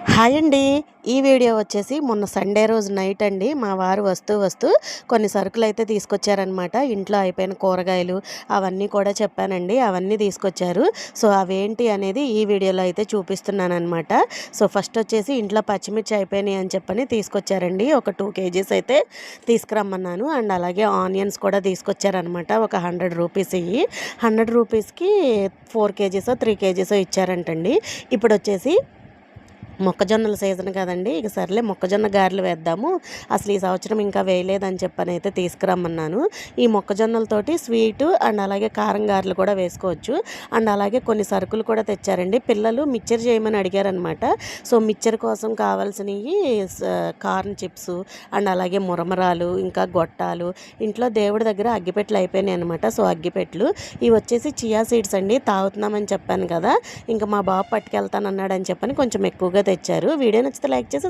Hi అండి. ఈ video వచ్చేసి మొన్న సండే రోజు నైట్ అండి. మా వారు వస్తూ కొన్ని సరుకులైతే తీసుకొచ్చారనమాట. ఇంట్లో అయిపోయిన కూరగాయలు అవన్నీ కూడా చెప్పానండి. అవన్నీ తీసుకొచ్చారు. సో, అవేంటి అనేది ఈ వీడియోలో అయితే చూపిస్తున్నాననమాట. సో, ఫస్ట్ వచ్చేసి ఇంట్లో పచ్చిమిర్చి అయిపోయినాయి అని చెప్పని తీసుకొచ్చారండి. ఒక 2 కేజీస్ అయితే తీసుకురమ్మన్నాను. అండ్ అలాగే ఆనియన్స్ కూడా తీసుకొచ్చారనమాట. ఒక 100 రూపీస్‌యి. 100 రూపీస్‌కి 4 కేజీసో, 3 కేజీసో ఇచ్చారంటండి. ఇప్పుడొచ్చేసి మొక్కజొన్నల సీజన్ కదండీ! ఇక సర్లే మొక్కజొన్న గారెలు వేద్దాము. అసలు ఈ సంవత్సరం ఇంకా వేయలేదని చెప్పనైతే తీసుకురమ్మన్నాను. ఈ మొక్కజొన్నలతోటి స్వీటు అండ్ అలాగే కారం గారెలు కూడా వేసుకోవచ్చు. అండ్ అలాగే కొన్ని సరుకులు కూడా తెచ్చారండి. పిల్లలు మిక్చర్ చేయమని అడిగారనమాట. సో, మిక్చర్ కోసం కావాల్సినయి కార్న్ చిప్సు అండ్ అలాగే మురమరాలు, ఇంకా గొట్టాలు, ఇంట్లో దేవుడి దగ్గర అగ్గిపెట్టెలు అయిపోయినాయి అనమాట. సో, అగ్గిపెట్టెలు ఇవి వచ్చేసి చియా సీడ్స్ అండి. తాగుతున్నామని చెప్పాను కదా! ఇంకా మా బాబు పట్టుకెళ్తానన్నాడని చెప్పని కొంచెం ఎక్కువగా తెచ్చారు. వీడియో నచ్చితే లైక్ చేసి